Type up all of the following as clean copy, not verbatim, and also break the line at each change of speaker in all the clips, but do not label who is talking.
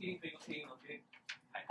听可以听，我听，嗨。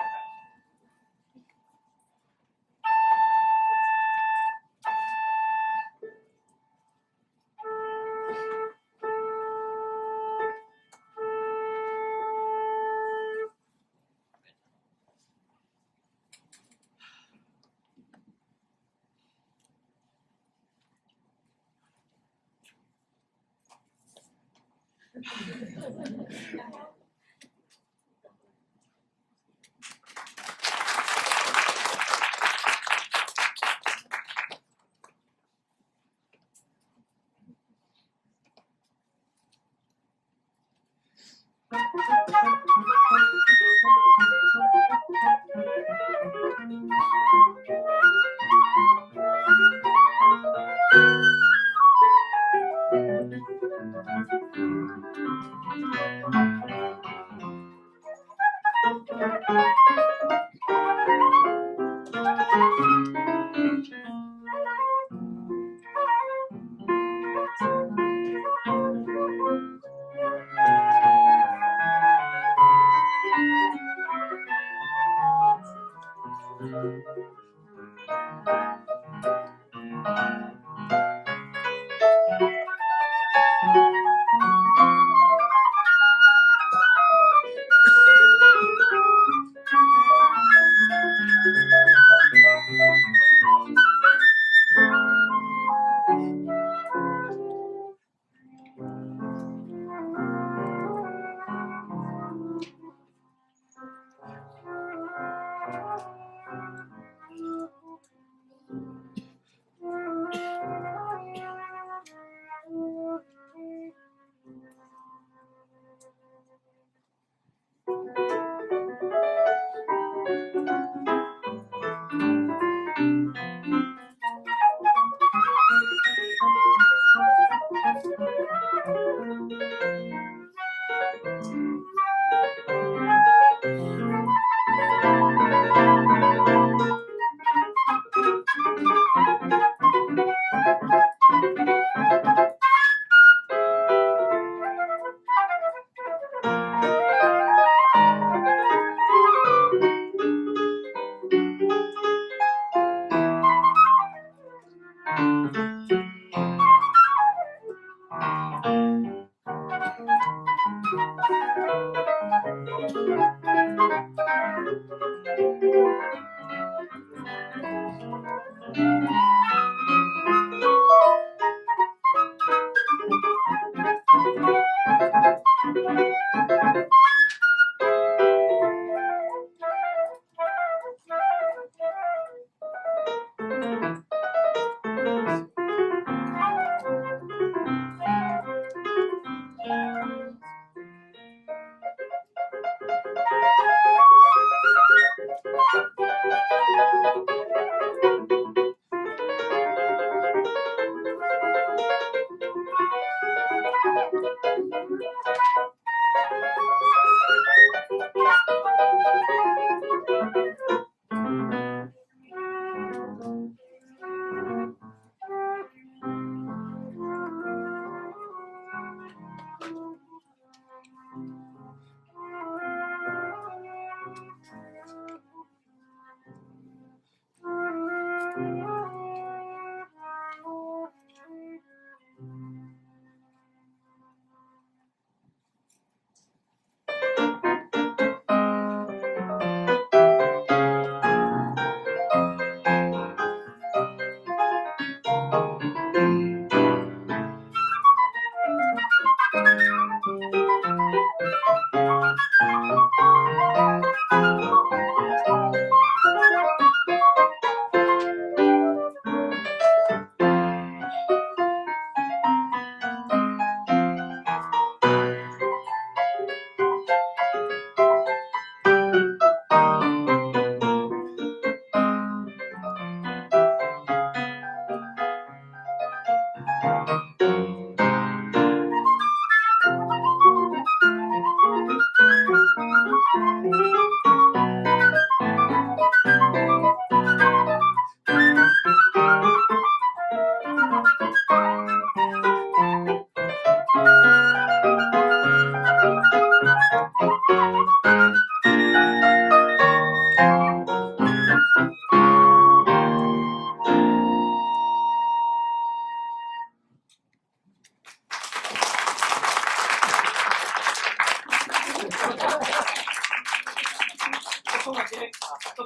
都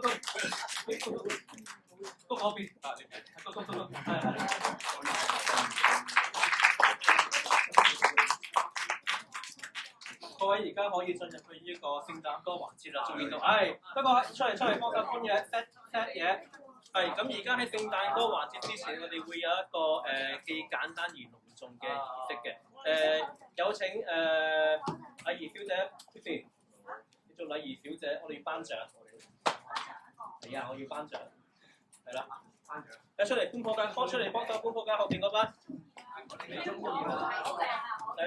嗰邊啊，都各位而家可以進入去呢個聖誕歌環節啦，仲見到，不過出嚟幫手搬嘢 set 嘢，咁而家喺聖誕歌環節之前，我哋會有一個既簡單而隆重嘅儀式嘅，有請禮儀小姐 Tiffany， 你做禮儀小姐，我哋要頒獎，係啊，我要頒獎，係啦，頒獎，一出嚟搬貨架，幫出嚟幫手搬貨架後邊嗰班。睇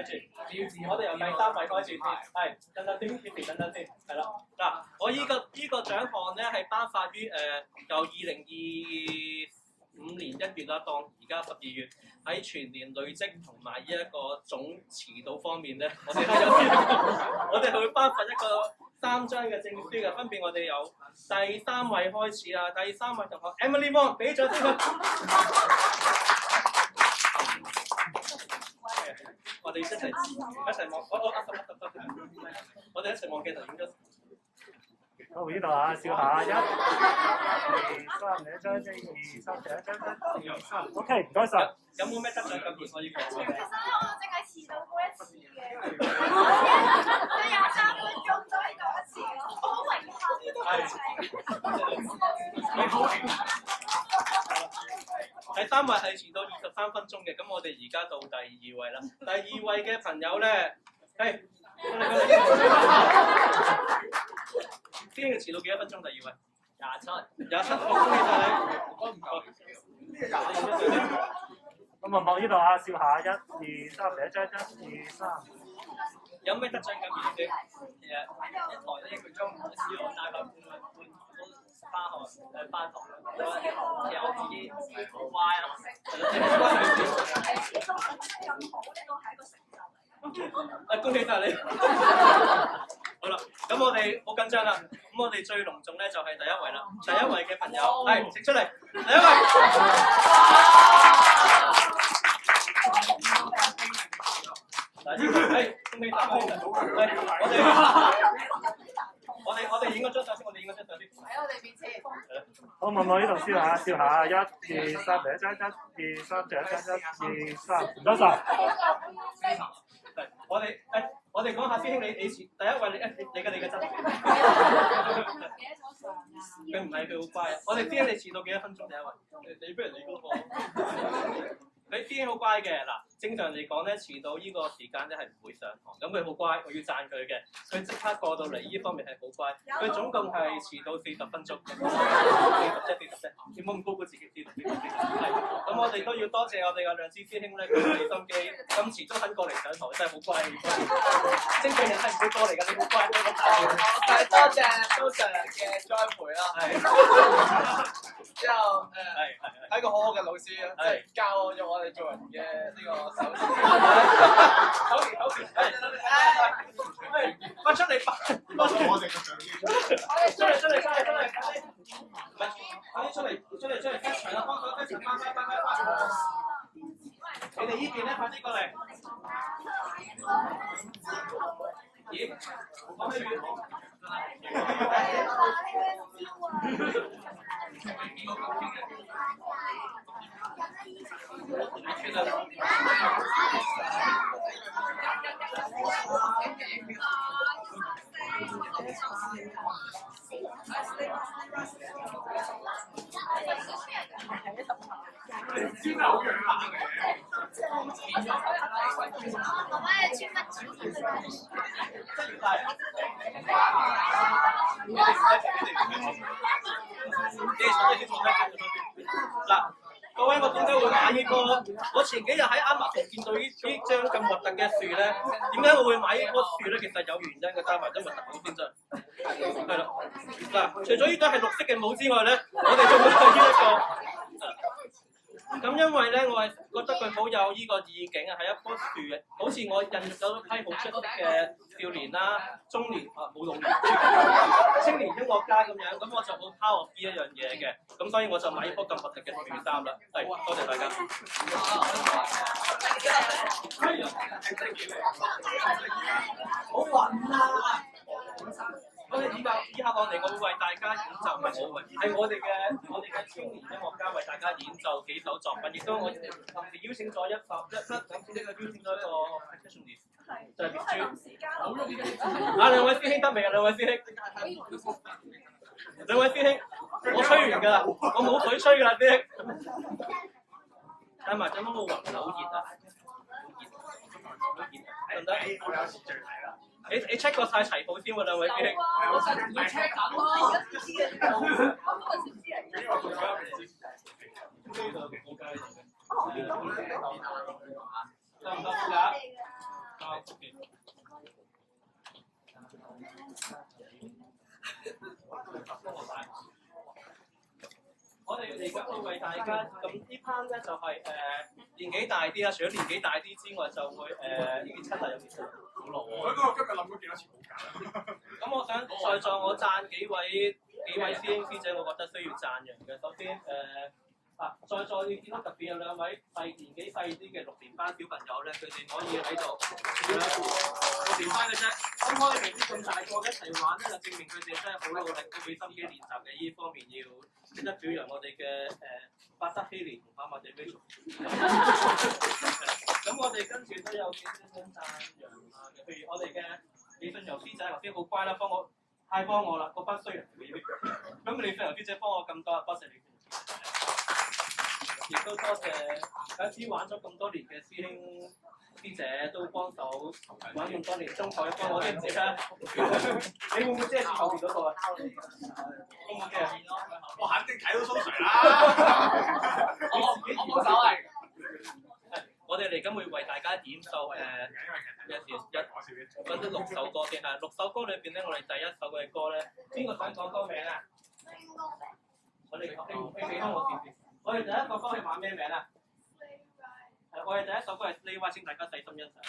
住，我哋由第3位開始先，係等等先，係啦。嗱，我呢個獎項咧係頒發於由2025年1月啦，當而家12月喺全年累積同埋呢一個總遲到方面咧，我哋係會頒發一個3張嘅證書嘅，分別我哋由第3位開始啊，第3位同學 Emily Wong， 俾掌聲佢。我哋一齊望，我哋一齊望鏡頭影咗。
到呢度啊，笑下1、2、3，你一張1、2、3，第一張1、2、3。OK， 唔該晒。
有冇咩得獎感言可以講？
其實咧，我淨係遲到過一次嘅，我23分鐘都係嗰一次咯，好榮幸。
第3位係遲到23分鐘嘅，咁我哋而家到第2位啦。第2位嘅朋友咧，係，先要遲到幾多分鐘？第2位27，恭喜晒你！唔夠。
咁啊，望呢度啊，笑下1、2、3，第一張1、2、3。
有咩得獎感言先？
一台1個鐘，試我大概半翻學其實我自己好乖啊。
恭喜晒你！好啦，咁我哋好緊張啦。咁我哋最隆重咧就係第1位啦。第1位嘅朋友係請出嚟，第1位。嗱，呢個係恭喜晒！我哋影個張相先，
喺我哋面前。
好，望呢度笑下1、2、3，第一張1、2、3，第一張1、2、3，唔該晒。
我哋講下師兄，你第1位你嘅真。佢唔係，佢好乖啊！我哋師兄你遲到幾多分鐘？第1位，你不如你嗰個。你師兄好乖嘅，嗱，正常嚟講咧，遲到呢個時間咧係唔會上堂，咁佢好乖，我要讚佢嘅，佢即刻過到嚟，呢方面係好乖，佢總共係遲到40分鐘，40，你唔好咁高估自己40。係，咁我哋都要多謝我哋嘅亮之師兄咧，佢俾心機，咁遲都肯過嚟上堂，真係好乖。正常人係唔會過嚟㗎，你好乖，
多謝嘅栽培啦，之後係一個好好嘅老師啊，即係教咗我哋做人嘅呢個手勢。
翻出嚟，翻出嚟，我哋嘅相機。出嚟，翻牆啦，幫手翻牆，翻。你哋呢邊咧，快啲過嚟。咦？講咩語？嗱，各位，我點解會買呢個？我前幾日喺Amazon見到呢張咁核突嘅樹咧，點解我會買呢棵樹咧？其實有原因嘅，加埋真核突先真。係啦，嗱，除咗呢個係綠色嘅帽之外咧，我哋仲會有呢一個。咁因為咧，我係覺得佢好有呢個意境啊，係一棵樹嘅，好似我印咗一批好出色嘅少年啦、中年冇用青年音樂家咁樣，咁我就好拋呢一樣嘢嘅，咁所以我就買呢棵咁核突嘅樹衫啦。係，多謝大家。好暈啊！我哋以下落嚟，我會為大家演奏，唔係我哋嘅青年音樂家為大家演奏幾首作品，亦都我臨時邀請咗一首邀請咗一個 percussionist， 就係別豬。兩位師兄得未啊？兩位師兄，兩位師兄，我吹完㗎啦，我冇水吹㗎啦，師兄。睇埋隻貓冇雲好熱啊！得唔得？
我有時最睇啦。
你 check 過晒齊譜先喎，兩位師兄。
我實要 check 緊咯。
得唔得㗎？我哋嚟緊會為大家咁呢 part 咧就係年紀大啲啦，除咗年紀大啲之外，就會呢幾親啊有幾親好老喎。
我今日諗咗幾多次好揀。
咁我想在座我讚幾位師兄師姐，我覺得需要讚揚嘅。首先在座你見到特別有兩位年紀細啲嘅6年班小朋友咧，佢哋可以喺度6年班嘅啫，咁可以明知咁大個一齊玩咧，就證明佢哋真係好努力，都俾心機練習嘅。呢方面要值得表揚我哋嘅巴德希連同馬地 Rachel。咁我哋跟住都有幾少少讚揚啊嘅，譬如我哋嘅李信柔師姐頭先好乖啦，太幫我啦，嗰班衰人嚟嘅。咁李信柔師姐幫我咁多，多謝你。亦都多謝一支玩咗咁多年嘅師兄師姐都幫手玩咁多年，中台幫我啲姐啦。你會唔會即係後邊嗰個啊？會唔會嘅？
我肯定睇到蘇 Sir 啦。
我冇所謂。
我哋嚟緊會為大家演奏嗰啲6首歌先。6首歌裏邊咧，我哋第一首嘅歌咧，邊個想講歌名啊？我哋你俾翻我試試。我哋第一個歌係玩咩名啊？我哋第一首歌係《Slave Ride》，請大家細心欣賞。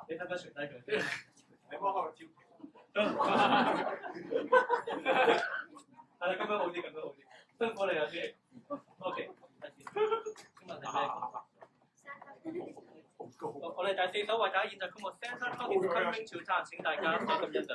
你睇唔睇傳低佢？
你幫我照。
係啦，咁樣好啲，咁樣好啲。辛苦你啊，先。OK，今日係咩？我哋第4首為大家演奏曲目《Santa Claus is Coming to Town》，請大家小心欣賞。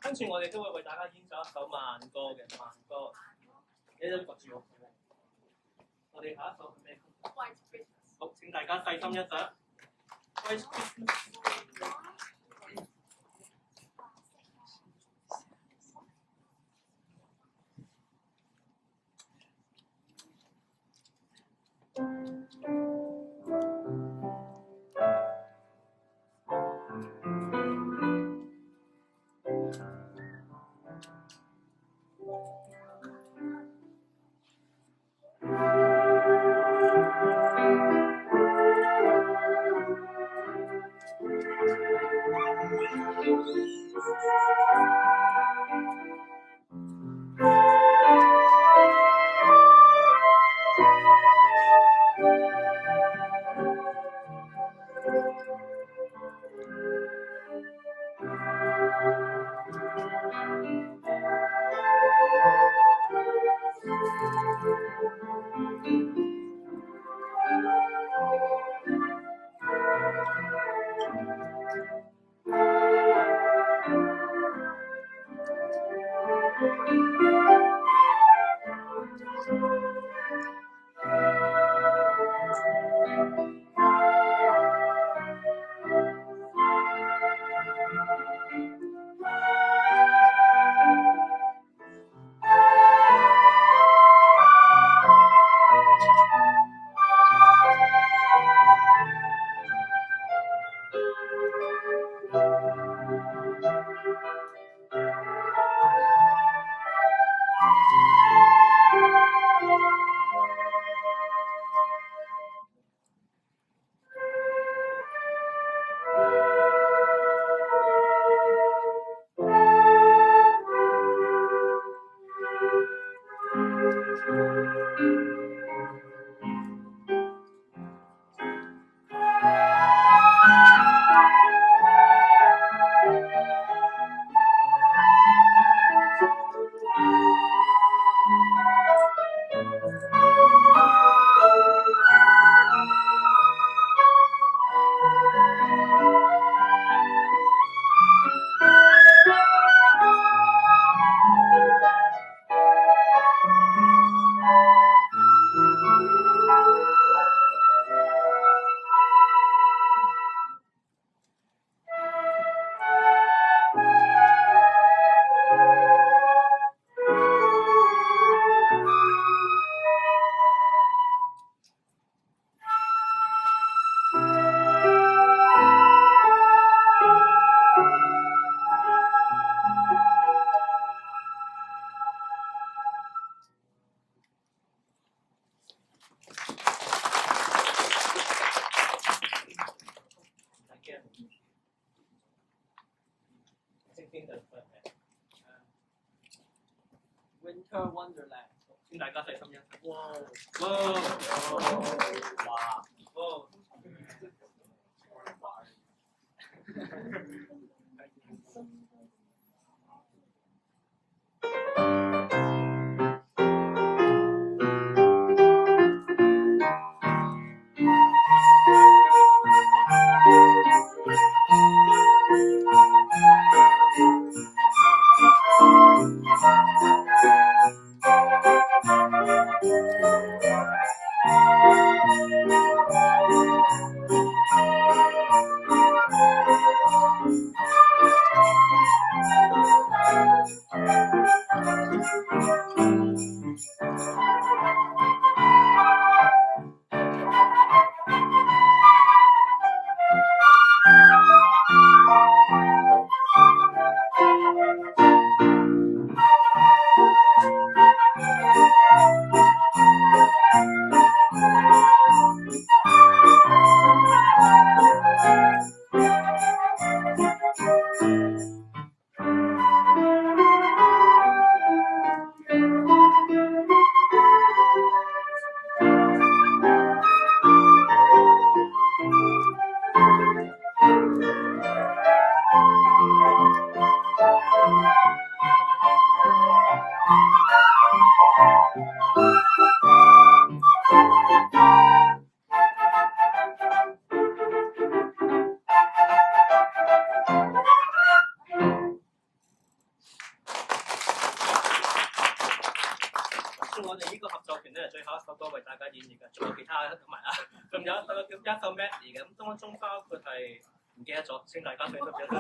跟住我哋都會為大家演奏一首慢歌嘅慢歌，你都覺住我。我哋下一首係咩？好，請大家細心欣賞。White Christmas。經濟係
Winter Wonderland。
請大家細心欣賞。哇！我哋呢個合作團咧，最後一首歌為大家演繹嘅，仲有其他同埋啊，仲有一首叫一首 medley 嘅，咁當中包括係唔記得咗，請大家俾多幾多。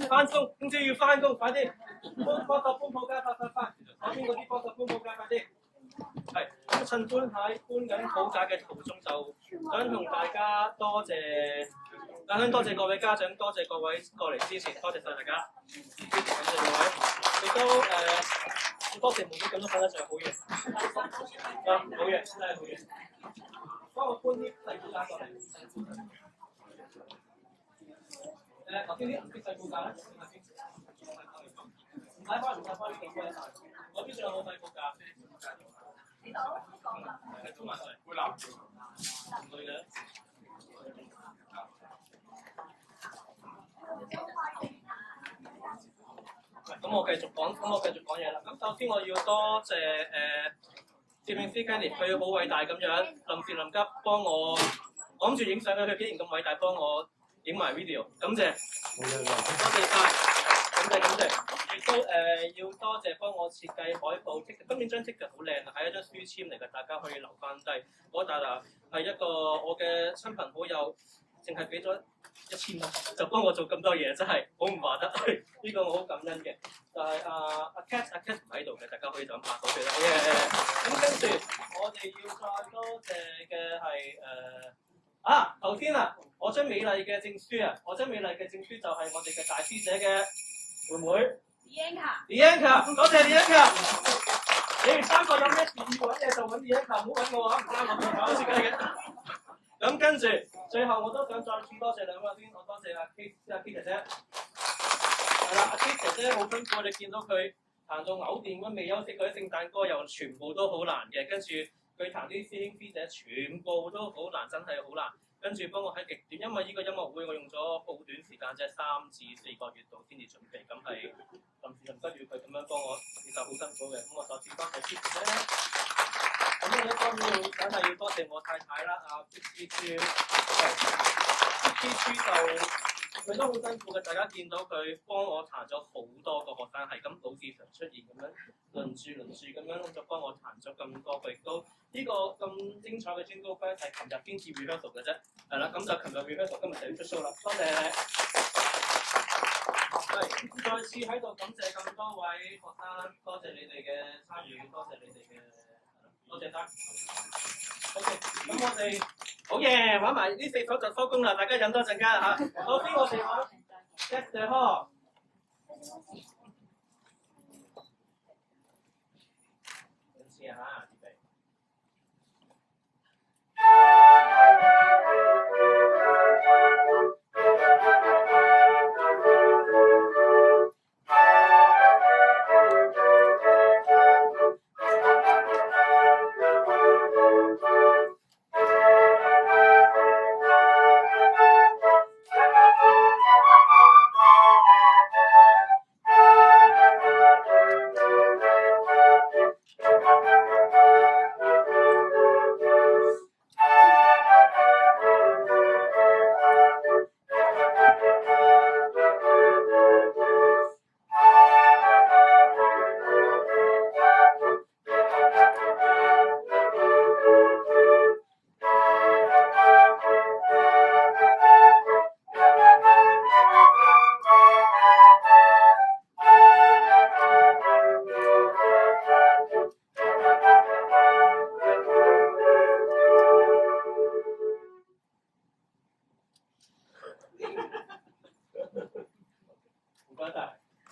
翻工，今朝要翻工，快啲！幫手搬鋪街，快！嗰邊嗰啲幫手搬鋪街，快啲！係咁，趁搬緊鋪架嘅途中就想同大家多謝各位家長，多謝各位過嚟支持，多謝晒大家，感謝各位，亦都多謝妹妹咁都瞓得上，好嘢，好嘢，真係好嘢。幫我搬啲細褲架過嚟。頭先啲銀色細褲架咧，唔使開，呢幾個人，嗰邊仲有冇細褲架？
呢度講啦。
係都埋嚟，會攬住。唔會嘅。咁我繼續講嘢啦。咁首先我要多謝攝影師 Kenny， 佢好偉大咁樣臨時臨急幫我諗住影相嘅，佢竟然咁偉大幫我影埋 video， 感謝，多謝晒，感謝，亦都要多謝幫我設計海報 ticket， 今年張 ticket 好靚啊，係一張書籤嚟嘅，大家可以留翻低。嗰笪係一個我嘅親朋好友，淨係俾咗1000蚊就幫我做咁多嘢，真係好唔話得，呢個我好感恩嘅。就係阿 Cat 唔喺度嘅，大家可以就咁拍到佢啦。咁跟住我哋要再多謝嘅係頭先我張美麗嘅證書就係我哋嘅大師姐嘅妹妹。李英強，多謝李英強。你哋3個有咩事要揾嘢就揾李英強，唔好揾我啊，唔關我電話設計嘅。咁跟住，最後我都想再次多謝兩位先，我多謝阿 K 姐姐。係啦，阿 K 姐姐好辛苦，我哋見到佢彈到嘔電咁，未休息，佢啲聖誕歌又全部都好難嘅，跟住佢彈啲師兄師姐全部都好難，真係好難。跟住幫我喺極短，因為呢個音樂會我用咗好短時間，即係3至4個月度先至準備，咁係臨時臨急要佢咁樣幫我，其實好辛苦嘅。咁我再次多謝 K 姐姐。咁咧當然梗係要多謝我太太啦，阿 P 豬就佢都好辛苦嘅，大家見到佢幫我彈咗好多個學生，係咁老是常出現咁樣輪住咁樣就幫我彈咗咁多個，亦都呢個咁精彩嘅 Jingle Bell 係琴日先至 rehearsal 嘅啫，係啦，咁就琴日 rehearsal， 今日就要出 show 啦，多謝。係，再次喺度感謝咁多位學生，多謝你哋嘅參與，多謝你哋嘅。多謝晒。OK， 咁我哋好嘢，玩埋呢4首就收工啦，大家忍多陣間嚇。首先我哋玩 Get the Hall。試下嚇，預備。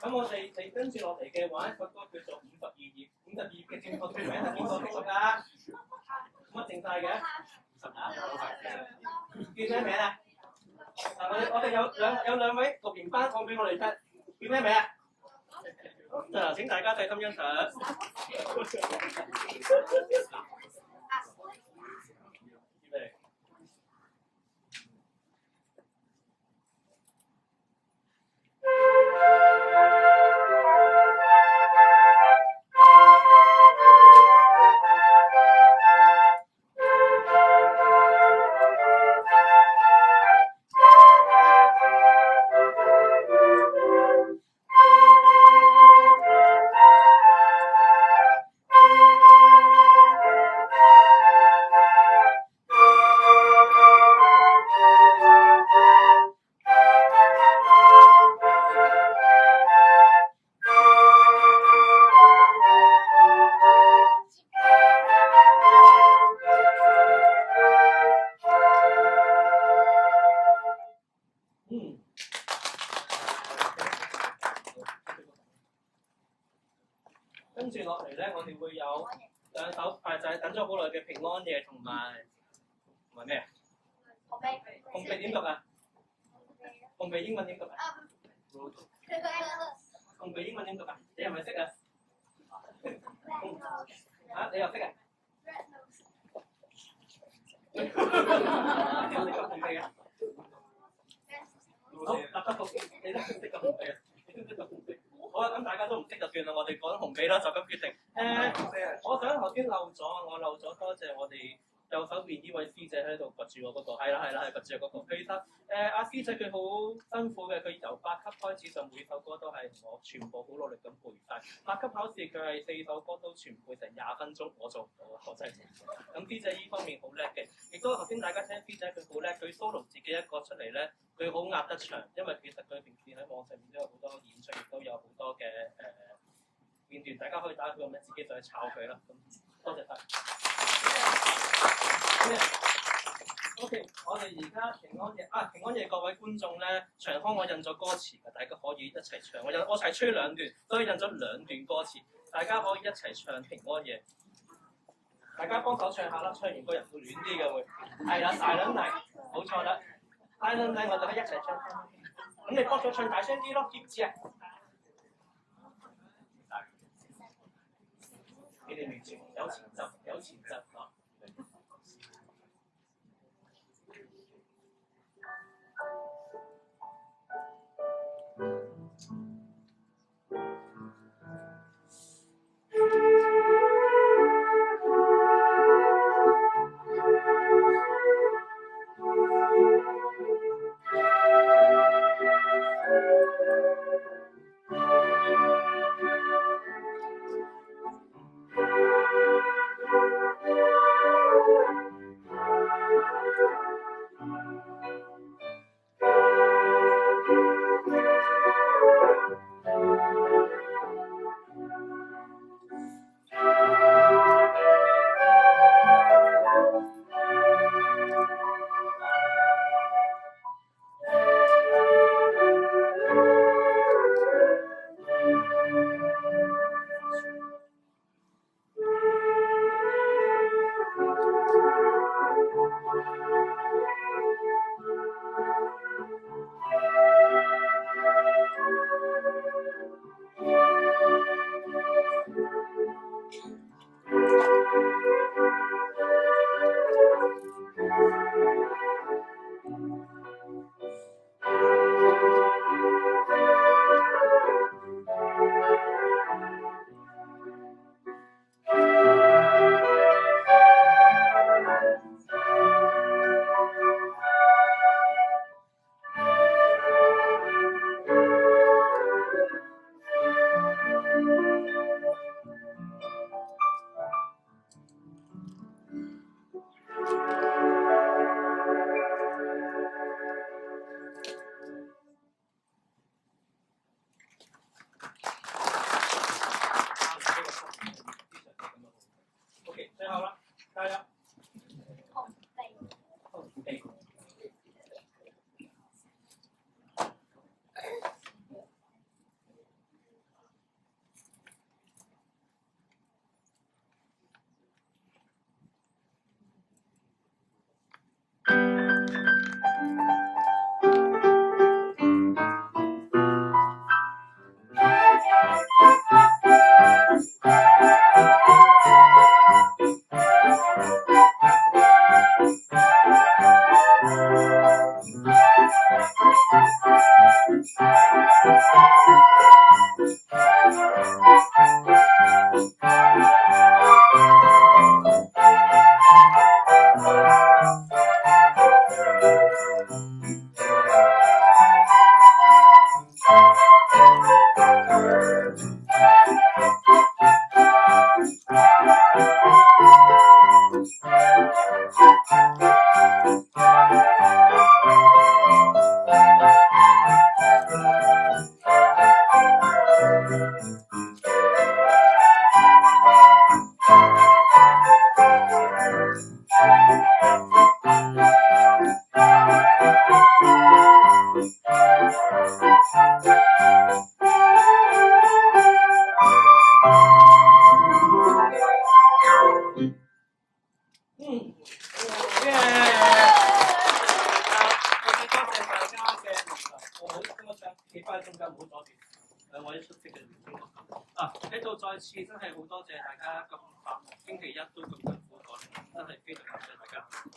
咁我哋跟住落嚟嘅玩一首歌叫做52頁嘅正確名係邊個識㗎？乜靜晒嘅？叫咩名啊？我哋有兩位錄完班講俾我哋聽，叫咩名啊？嗱，請大家細心欣賞。跟住落嚟咧，我哋會有兩首就係等咗好耐嘅平安夜同埋咩啊？紅鼻點讀啊？紅鼻英文點讀啊？紅鼻英文點讀啊？你係咪識啊？啊，你又識啊？你有識講紅鼻啊？好，答得好，你都識講紅鼻啊？你都識講紅鼻？好啦，咁大家都唔識就算啦，我哋講紅鼻啦，就咁決定。我想頭先漏咗，多謝我哋右手邊呢位師姐喺度掘住我嗰個，係啦，係掘住我嗰個。其實阿師姐佢好辛苦嘅，佢由8級開始就每首歌都係我全部好努力咁背晒。8級考試佢係4首歌都全背成20分鐘，我做唔到啊，我真係做唔到。咁師姐呢方面好叻嘅，亦都頭先大家聽師姐佢好叻，佢 solo 自己一個出嚟咧，佢好壓得場，因為其實佢平時喺網上面都有好多演出，亦都有好多嘅片段，大家可以打佢個名，自己上去炒佢啦。咁多謝晒。OK， 我哋而家平安夜各位觀眾咧，長康我印咗歌詞嘅，大家可以一齊唱。我一齊吹2段，所以印咗2段歌詞，大家可以一齊唱平安夜。大家幫手唱下啦，唱完個人會暖啲嘅會。係啦，大撚嚟，冇錯啦，大撚嚟我哋可以一齊唱。咁你幫手唱大聲啲咯，知唔知啊？你哋明住有前奏啊！企翻喺中間，唔好阻住兩位出席嘅同學。喺度再次真係好多謝大家咁忙，星期一都咁辛苦過嚟，真係非常感謝大家。